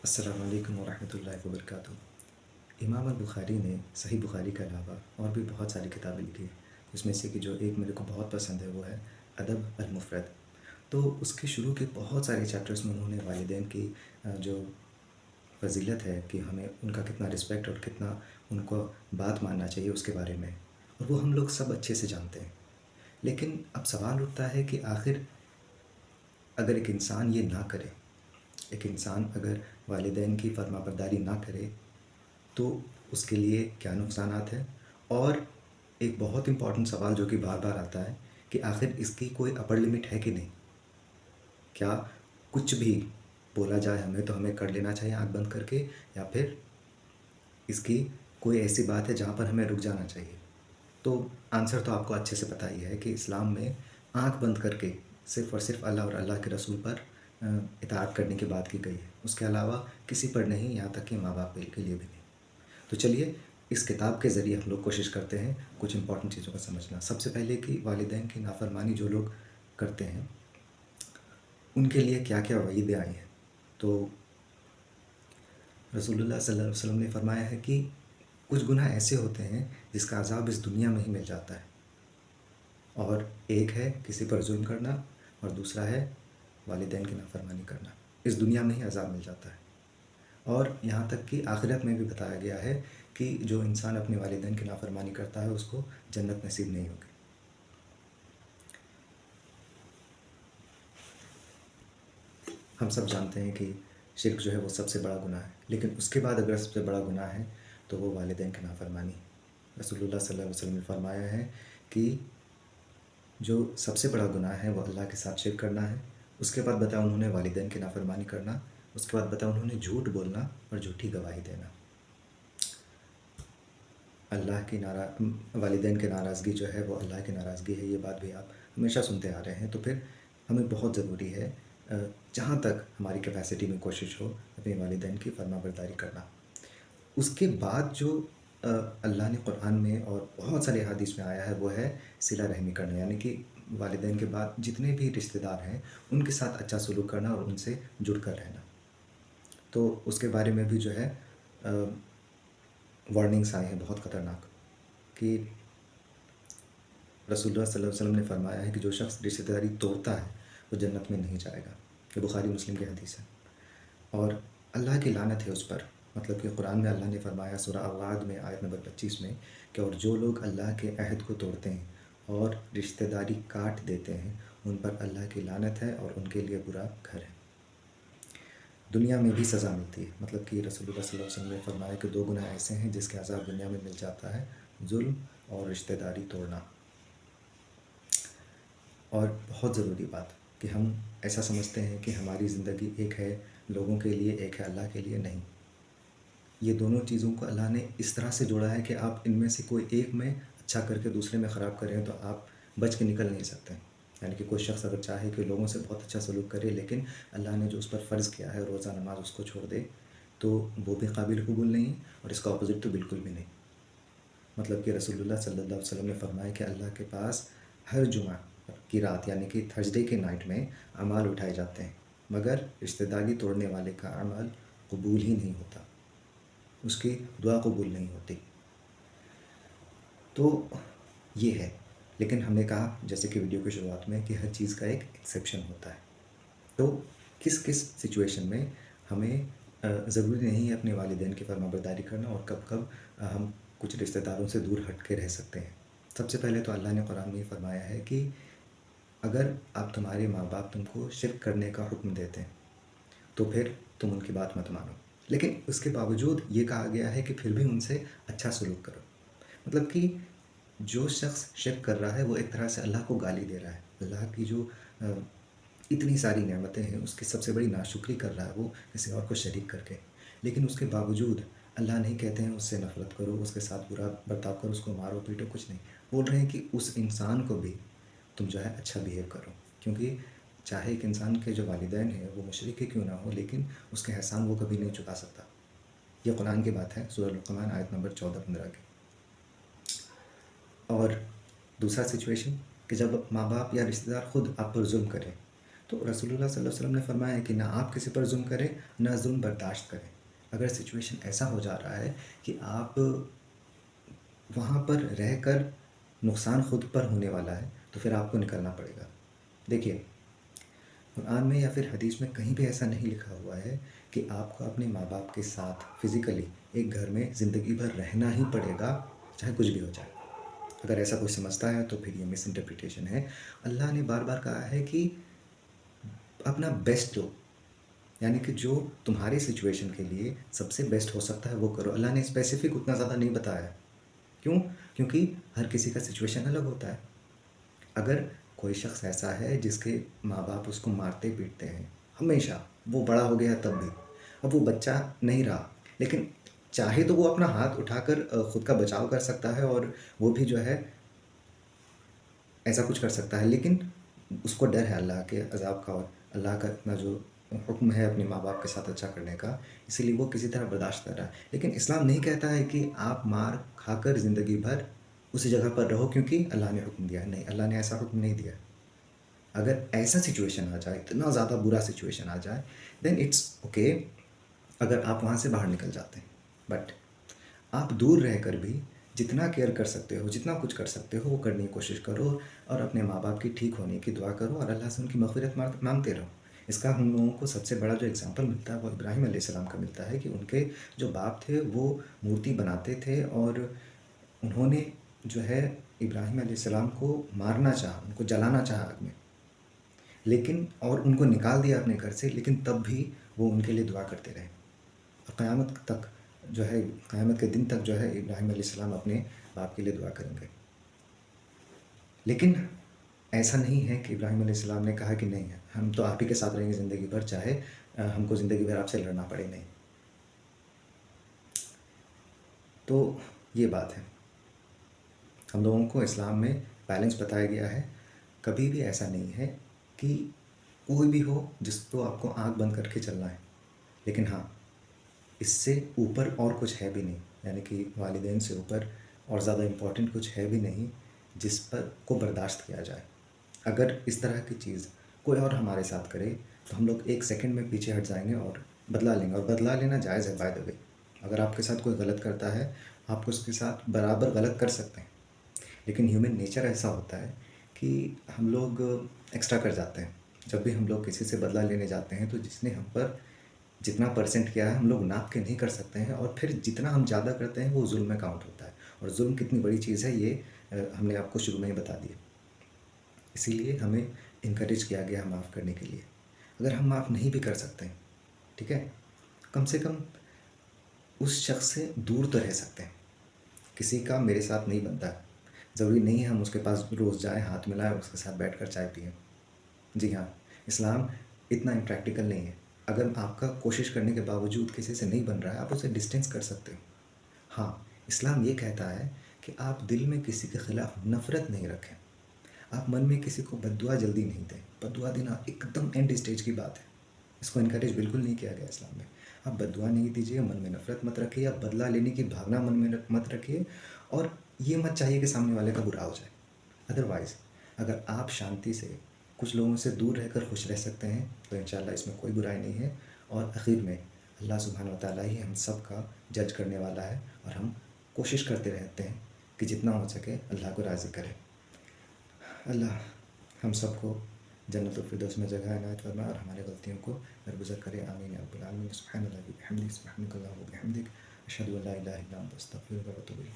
السلام علیکم ورحمۃ اللہ وبرکاتہ۔ امام البخاری نے صحیح بخاری کے علاوہ اور بھی بہت ساری کتابیں لکھی ہیں، جس میں سے کہ جو ایک میرے کو بہت پسند ہے وہ ہے ادب المفرد۔ تو اس کے شروع کے بہت سارے چیپٹرز میں انہوں نے والدین کی جو فضیلت ہے کہ ہمیں ان کا کتنا رسپیکٹ اور کتنا ان کو بات ماننا چاہیے اس کے بارے میں، اور وہ ہم لوگ سب اچھے سے جانتے ہیں۔ لیکن اب سوال اٹھتا ہے کہ آخر اگر ایک انسان یہ نہ کرے، ایک انسان اگر والدین کی فرما برداری نہ کرے تو اس کے لیے کیا نقصانات ہیں؟ اور ایک بہت امپورٹنٹ سوال جو کہ بار بار آتا ہے کہ آخر اس کی کوئی اپر لمٹ ہے کہ نہیں؟ کیا کچھ بھی بولا جائے ہمیں تو ہمیں کر لینا چاہیے آنکھ بند کر کے، یا پھر اس کی کوئی ایسی بات ہے جہاں پر ہمیں رک جانا چاہیے؟ تو آنسر تو آپ کو اچھے سے پتہ ہی ہے کہ اسلام میں آنکھ بند کر کے صرف اور صرف اللہ اور اللہ کے رسول پر اطاعت کرنے کی بات کی گئی ہے، اس کے علاوہ کسی پر نہیں، یہاں تک کہ ماں باپ کے لیے بھی نہیں۔ تو چلیے اس کتاب کے ذریعے ہم لوگ کوشش کرتے ہیں کچھ امپورٹنٹ چیزوں کا سمجھنا۔ سب سے پہلے کہ والدین کی نافرمانی جو لوگ کرتے ہیں ان کے لیے کیا کیا وعیدیں آئی ہیں۔ تو رسول اللہ صلی اللہ علیہ وسلم نے فرمایا ہے کہ کچھ گناہ ایسے ہوتے ہیں جس کا عذاب اس دنیا میں ہی مل جاتا ہے، اور ایک ہے کسی پر ظلم کرنا، اور دوسرا ہے والدین کی نافرمانی کرنا، اس دنیا میں ہی عذاب مل جاتا ہے۔ اور یہاں تک کہ آخرت میں بھی بتایا گیا ہے کہ جو انسان اپنے والدین کی نافرمانی کرتا ہے اس کو جنت نصیب نہیں ہوگی۔ ہم سب جانتے ہیں کہ شرک جو ہے وہ سب سے بڑا گناہ ہے، لیکن اس کے بعد اگر سب سے بڑا گناہ ہے تو وہ والدین کی نافرمانی ہے۔ رسول اللہ صلی اللہ علیہ وسلم نے فرمایا ہے کہ جو سب سے بڑا گناہ ہے وہ اللہ کے ساتھ شرک کرنا ہے، اس کے بعد بتایا انہوں نے والدین کی نافرمانی کرنا، اس کے بعد بتایا انہوں نے جھوٹ بولنا اور جھوٹی گواہی دینا۔ اللہ کی والدین کی ناراضگی جو ہے وہ اللہ کی ناراضگی ہے، یہ بات بھی آپ ہمیشہ سنتے آ رہے ہیں۔ تو پھر ہمیں بہت ضروری ہے جہاں تک ہماری کیپیسٹی میں کوشش ہو اپنے والدین کی فرما برداری کرنا۔ اس کے بعد جو اللہ نے قرآن میں اور بہت سارے احادیث میں آیا ہے وہ ہے صلہ رحمی کرنا، یعنی کہ والدین کے بعد جتنے بھی رشتہ دار ہیں ان کے ساتھ اچھا سلوک کرنا اور ان سے جڑ کر رہنا۔ تو اس کے بارے میں بھی جو ہے وارننگس آئے ہیں بہت خطرناک، کہ رسول اللہ صلی اللہ علیہ وسلم نے فرمایا ہے کہ جو شخص رشتہ داری توڑتا ہے وہ جنت میں نہیں جائے گا، یہ بخاری مسلم کی حدیث ہے، اور اللہ کی لعنت ہے اس پر۔ مطلب کہ قرآن میں اللہ نے فرمایا سورہ الرعد میں آیت نمبر 25 میں کہ اور جو لوگ اللہ کے عہد کو توڑتے ہیں اور رشتہ داری کاٹ دیتے ہیں ان پر اللہ کی لعنت ہے اور ان کے لیے برا گھر ہے۔ دنیا میں بھی سزا ملتی ہے، مطلب کہ رسول اللہ صلی اللہ علیہ وسلم نے فرمایا کہ دو گناہ ایسے ہیں جس کے عذاب دنیا میں مل جاتا ہے، ظلم اور رشتہ داری توڑنا۔ اور بہت ضروری بات کہ ہم ایسا سمجھتے ہیں کہ ہماری زندگی ایک ہے لوگوں کے لیے، ایک ہے اللہ کے لیے، نہیں۔ یہ دونوں چیزوں کو اللہ نے اس طرح سے جوڑا ہے کہ آپ ان میں سے کوئی ایک میں اچھا کر کے دوسرے میں خراب کریں تو آپ بچ کے نکل نہیں سکتے۔ یعنی کہ کوئی شخص اگر چاہے کہ لوگوں سے بہت اچھا سلوک کرے لیکن اللہ نے جو اس پر فرض کیا ہے روزہ نماز اس کو چھوڑ دے تو وہ بھی قابل قبول نہیں، اور اس کا اپوزٹ تو بالکل بھی نہیں۔ مطلب کہ رسول اللہ صلی اللہ علیہ وسلم نے فرمایا کہ اللہ کے پاس ہر جمعہ کی رات یعنی کہ تھرسڈے کے نائٹ میں اعمال اٹھائے جاتے ہیں، مگر رشتہ داری توڑنے والے کا عمل قبول ہی نہیں ہوتا، اس کی دعا قبول نہیں ہوتی۔ تو یہ ہے، لیکن ہم نے کہا جیسے کہ ویڈیو کی شروعات میں کہ ہر چیز کا ایک ایکسیپشن ہوتا ہے۔ تو کس کس سچویشن میں ہمیں ضروری نہیں ہے اپنے والدین کی فرما برداری کرنا، اور کب کب ہم کچھ رشتہ داروں سے دور ہٹ کے رہ سکتے ہیں۔ سب سے پہلے تو اللہ نے قرآن میں یہ فرمایا ہے کہ اگر آپ تمہارے ماں باپ تم کو شرک کرنے کا حکم دیتے ہیں تو پھر تم ان کی بات مت مانو، لیکن اس کے باوجود یہ کہا گیا ہے کہ پھر بھی ان سے اچھا سلوک کرو۔ مطلب کہ جو شخص شرک کر رہا ہے وہ ایک طرح سے اللہ کو گالی دے رہا ہے، اللہ کی جو اتنی ساری نعمتیں ہیں اس کی سب سے بڑی ناشکری کر رہا ہے وہ کسی اور کو شریک کر کے۔ لیکن اس کے باوجود اللہ نہیں کہتے ہیں اس سے نفرت کرو، اس کے ساتھ برا برتاؤ کرو، اس کو مارو پیٹو، کچھ نہیں۔ بول رہے ہیں کہ اس انسان کو بھی تم جو ہے اچھا بیہیو کرو، کیونکہ چاہے ایک انسان کے جو والدین ہیں وہ مشرک ہی کیوں نہ ہو لیکن اس کے احسان وہ کبھی نہیں چکا سکتا۔ یہ قرآن کی بات ہے، سورہ لقمان آیت نمبر 14-15 کی۔ اور دوسرا سچویشن کہ جب ماں باپ یا رشتہ دار خود آپ پر ظلم کریں تو رسول اللہ صلی اللہ علیہ وسلم نے فرمایا ہے کہ نہ آپ کسی پر ظلم کریں نہ ظلم برداشت کریں. اگر سچویشن ایسا ہو جا رہا ہے کہ آپ وہاں پر رہ کر نقصان خود پر ہونے والا ہے تو پھر آپ کو نکلنا پڑے گا. دیکھیے قرآن میں یا پھر حدیث میں کہیں بھی ایسا نہیں لکھا ہوا ہے کہ آپ کو اپنے ماں باپ کے ساتھ فزیکلی ایک گھر میں زندگی بھر رہنا ہی پڑے گا چاہے کچھ بھی ہو جائے. اگر ایسا کوئی سمجھتا ہے تو پھر یہ مس انٹرپریٹیشن ہے. اللہ نے بار بار کہا ہے کہ اپنا بیسٹ دو، یعنی کہ جو تمہاری سچویشن کے لیے سب سے بیسٹ ہو سکتا ہے وہ کرو. اللہ نے اسپیسیفک اتنا زیادہ نہیں بتایا. کیوں؟ کیونکہ ہر کسی کا سچویشن الگ ہوتا ہے. اگر کوئی شخص ایسا ہے جس کے ماں باپ اس کو مارتے پیٹتے ہیں ہمیشہ، وہ بڑا ہو گیا تب بھی، اب وہ بچہ نہیں رہا، لیکن چاہے تو وہ اپنا ہاتھ اٹھا کر خود کا بچاؤ کر سکتا ہے اور وہ بھی جو ہے ایسا کچھ کر سکتا ہے، لیکن اس کو ڈر ہے اللہ کے عذاب کا اور اللہ کا اتنا جو حکم ہے اپنے ماں باپ کے ساتھ اچھا کرنے کا، اسی لیے وہ کسی طرح برداشت کر رہا ہے. لیکن اسلام نہیں کہتا ہے کہ آپ مار کھا کر زندگی بھر اسی جگہ پر رہو کیونکہ اللہ نے حکم دیا ہے. نہیں، اللہ نے ایسا حکم نہیں دیا. اگر ایسا سچویشن آ جائے، اتنا زیادہ برا سچویشن آ جائے، دین اٹس اوکے اگر آپ وہاں سے باہر نکل جاتے ہیں. بٹ آپ دور رہ کر بھی جتنا کیئر کر سکتے ہو، جتنا کچھ کر سکتے ہو وہ کرنے کی کوشش کرو اور اپنے ماں باپ کی ٹھیک ہونے کی دعا کرو اور اللہ سے ان کی مغفرت مانگتے رہو. اس کا ہم لوگوں کو سب سے بڑا جو اگزامپل ملتا ہے وہ ابراہیم علیہ السلام کا ملتا ہے کہ ان کے جو باپ تھے وہ مورتی بناتے تھے اور انہوں نے جو ہے ابراہیم علیہ السلام کو مارنا چاہا، ان کو جلانا چاہا آگ میں، لیکن اور ان کو نکال دیا اپنے گھر سے، لیکن تب بھی وہ ان کے لیے دعا کرتے رہے. اور قیامت تک جو ہے، قیامت کے دن تک جو ہے ابراہیم علیہ السلام اپنے باپ کے لیے دعا کریں گے. لیکن ایسا نہیں ہے کہ ابراہیم علیہ السلام نے کہا کہ نہیں ہے ہم تو آپ ہی کے ساتھ رہیں گے زندگی بھر، چاہے ہم کو زندگی بھر آپ سے لڑنا پڑے. نہیں. تو یہ بات ہے، ہم لوگوں کو اسلام میں بیلنس بتایا گیا ہے. کبھی بھی ایسا نہیں ہے کہ کوئی بھی ہو جس کو آپ کو آنکھ بند کر کے چلنا ہے. لیکن ہاں، اس سے اوپر اور کچھ ہے بھی نہیں، یعنی کہ والدین سے اوپر اور زیادہ امپورٹنٹ کچھ ہے بھی نہیں جس پر کو برداشت کیا جائے. اگر اس طرح کی چیز کوئی اور ہمارے ساتھ کرے تو ہم لوگ ایک سیکنڈ میں پیچھے ہٹ جائیں گے اور بدلا لیں گے. اور بدلا لینا جائز ہے بائی دا وے. اگر آپ کے ساتھ کوئی غلط کرتا ہے آپ اس کے ساتھ برابر غلط کر سکتے ہیں، لیکن ہیومن نیچر ایسا ہوتا ہے کہ ہم لوگ ایکسٹرا کر جاتے ہیں. جب بھی ہم لوگ کسی سے بدلہ لینے جاتے ہیں تو جس نے ہم پر جتنا پرسنٹ کیا ہے ہم لوگ ناپ کے نہیں کر سکتے ہیں، اور پھر جتنا ہم زیادہ کرتے ہیں وہ ظلم میں کاؤنٹ ہوتا ہے. اور ظلم کتنی بڑی چیز ہے یہ ہم نے آپ کو شروع میں ہی بتا دیا. اسی لیے ہمیں انکریج کیا گیا معاف کرنے کے لیے. اگر ہم معاف نہیں بھی کر سکتے ہیں، ٹھیک ہے، کم سے کم اس شخص سے دور تو رہ سکتے ہیں. کسی کا میرے ساتھ نہیں بنتا ہے، ضروری نہیں ہے ہم اس کے پاس روز جائیں، ہاتھ ملائیں اور اس کے ساتھ بیٹھ کر چائے پئیں. جی ہاں، اسلام اتنا امپریکٹیکل نہیں ہے. اگر آپ کا کوشش کرنے کے باوجود کسی سے نہیں بن رہا ہے آپ اسے ڈسٹینس کر سکتے ہو. ہاں، اسلام یہ کہتا ہے کہ آپ دل میں کسی کے خلاف نفرت نہیں رکھیں. آپ من میں کسی کو بد دعا جلدی نہیں دیں. بد دعا دینا ایک دم اینڈ اسٹیج کی بات ہے، اس کو انکریج بالکل نہیں کیا گیا اسلام میں. آپ بد دعا نہیں دیجیے، من میں نفرت مت رکھیے، آپ بدلہ لینے کی بھاونا من میں مت رکھیے، اور یہ مت چاہیے کہ سامنے والے کا برا ہو جائے. ادروائز اگر آپ شانتی سے کچھ لوگوں سے دور رہ کر خوش رہ سکتے ہیں تو انشاءاللہ اس میں کوئی برائی نہیں ہے. اور اخیر میں اللہ سبحانہ و تعالیٰ ہی ہم سب کا جج کرنے والا ہے، اور ہم کوشش کرتے رہتے ہیں کہ جتنا ہو سکے اللہ کو راضی کرے. اللہ ہم سب کو جنت الفردوس میں جگہ عنایت فرمائے اور ہماری غلطیوں کو درگزر کرے. آمین یا رب العالمین. سبحان اللہ وبحمدہ، سبحانک اللہم وبحمدک، اشہد ان لا الہ الا انت، استغفرک و اتوب الیک.